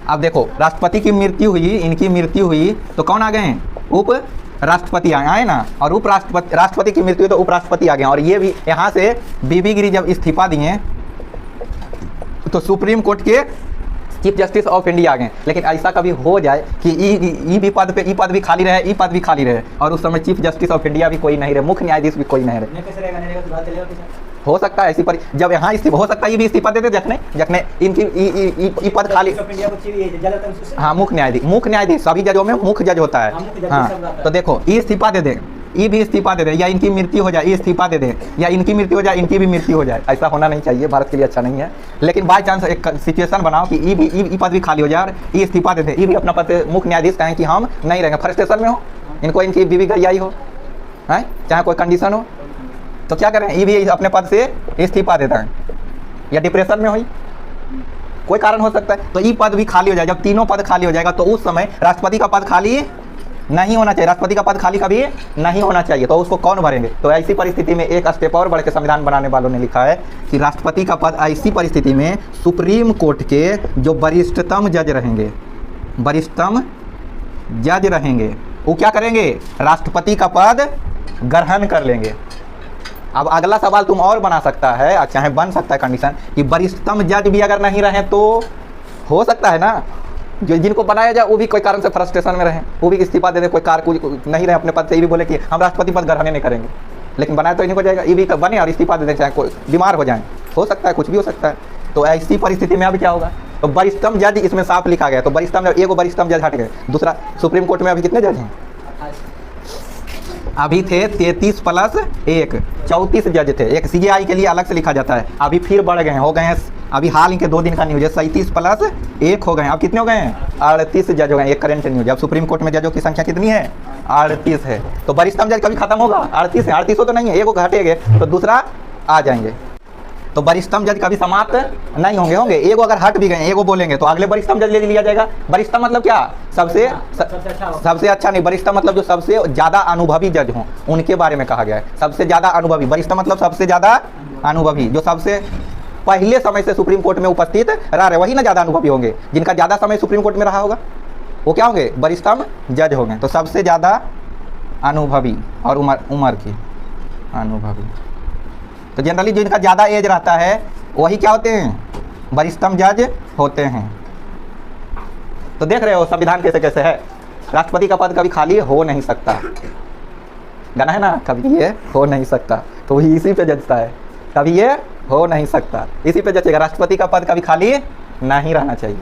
अब देखो राष्ट्रपति की मृत्यु हुई, इनकी मृत्यु हुई तो कौन आ गए हैं? उप राष्ट्रपति आए ना, और उप राष्ट्रपति की मृत्यु तो उपराष्ट्रपति आ गए। और ये भी यहाँ से बीबी गिरी जब इस्तीफा दिए तो सुप्रीम कोर्ट के चीफ जस्टिस ऑफ इंडिया आ गए। लेकिन ऐसा कभी हो जाए कि ई भी पद पे ई पद भी खाली रहे, ई पद भी खाली रहे, और उस समय चीफ जस्टिस ऑफ इंडिया भी कोई नहीं रहे, मुख्य न्यायाधीश भी कोई नहीं रहे, हो सकता है ऐसी पर जब यहाँ इस्तीफा हो सकता है, ये भी इस्तीफा देते जखने इनकी ई पद खाली। हाँ, मुख्य न्यायाधीश सभी जजों में मुख्य जज होता है। हाँ, तो देखो ये इस्तीफा दे दें, ये भी इस्तीफा दे दे, या इनकी मृत्यु हो जाए, ये इस्तीफा दे दें, या इनकी मृत्यु हो जाए, इनकी भी मृत्यु हो जाए। ऐसा होना नहीं चाहिए, भारत के लिए अच्छा नहीं है। लेकिन बाई चांस एक सिचुएशन बनाओ कि ई पद भी खाली हो जाए, ये इस्तीफा दे दे, ये भी अपना पद से मुख्य न्यायाधीश कहें कि हम नहीं रहेंगे, फ्रस्ट्रेशन में हो, इनको इनकी बीवी गरियाई हो, है चाहे कोई कंडीशन हो, तो क्या करें? ये भी अपने पद से इस्तीफा देता है, या डिप्रेशन में हुई, कोई कारण हो सकता है, तो ये पद भी खाली हो जाए। जब तीनों पद खाली हो जाएगा तो उस समय राष्ट्रपति का पद खाली नहीं होना चाहिए, राष्ट्रपति का पद खाली कभी नहीं होना चाहिए। तो उसको कौन भरेंगे? तो ऐसी परिस्थिति में एक स्टेप और बढ़ के संविधान बनाने वालों ने लिखा है कि राष्ट्रपति का पद ऐसी परिस्थिति में सुप्रीम कोर्ट के जो वरिष्ठतम जज रहेंगे, वरिष्ठतम जज रहेंगे, वो क्या करेंगे? राष्ट्रपति का पद ग्रहण कर लेंगे। अब अगला सवाल तुम और बना सकता है, चाहे बन सकता है कंडीशन कि वरिष्ठतम जज भी अगर नहीं रहे तो हो सकता है ना, जो जिनको बनाया जाए वो भी कोई कारण से फ्रस्ट्रेशन में रहे, वो भी इस्तीफा दे दे, कोई नहीं रहे अपने पद से, ये भी बोले कि हम राष्ट्रपति पद ग्रहण नहीं करेंगे, लेकिन बनाया तो इन्हीं को जाएगा, ये भी बने और इस्तीफा दे दें, चाहे कोई बीमार हो जाए, हो सकता है, कुछ भी हो सकता है। तो ऐसी परिस्थिति में अब क्या होगा? तो वरिष्ठतम जज इसमें साफ लिखा गया। तो वरिष्ठतम एक वरिष्ठतम जज हट गए, दूसरा सुप्रीम कोर्ट में अभी कितने जज हैं? अभी थे 33 प्लस 1, 34 जज थे। एक CJI के लिए अलग से लिखा जाता है, अभी फिर बढ़ गए हैं, हो गए हैं अभी हाल इनके 2 दिन का न्यूज है, 37 प्लस 1 हो गए हैं। अब कितने हो गए हैं? 38 जज हो गए, एक करंट न्यूज। अब सुप्रीम कोर्ट में जजों की संख्या कितनी है? 38 है। तो वरिष्ठतम जज कभी खत्म होगा? 38 है, 38 तो नहीं है, एक घटेंगे तो दूसरा आ जाएंगे। तो वरिष्ठतम जज कभी समाप्त नहीं होंगे। एक अगर हट भी गए, एक बोलेंगे तो अगले वरिष्ठतम जज ले लिया जाएगा। वरिष्ठतम मतलब क्या? सबसे अच्छा नहीं, वरिष्ठतम मतलब जो सबसे ज्यादा अनुभवी जज हों, उनके बारे में कहा गया है। सबसे ज्यादा अनुभवी, वरिष्ठतम मतलब सबसे ज्यादा अनुभवी, जो सबसे पहले समय से सुप्रीम कोर्ट में उपस्थित रह रहे, वही ना ज्यादा अनुभवी होंगे। जिनका ज्यादा समय सुप्रीम कोर्ट में रहा होगा वो क्या होंगे? वरिष्ठतम जज होंगे। तो सबसे ज्यादा अनुभवी और उम्र की अनुभवी, तो जनरली जो इनका ज़्यादा एज रहता है वही क्या होते हैं? वरिष्ठतम जज होते हैं। तो देख रहे हो संविधान कैसे कैसे है। राष्ट्रपति का पद कभी खाली हो नहीं सकता, गाना है ना, कभी ये हो नहीं सकता, तो वही इसी पे जचता है, कभी ये हो नहीं सकता, इसी पे जचेगा। राष्ट्रपति का पद कभी खाली नहीं रहना चाहिए।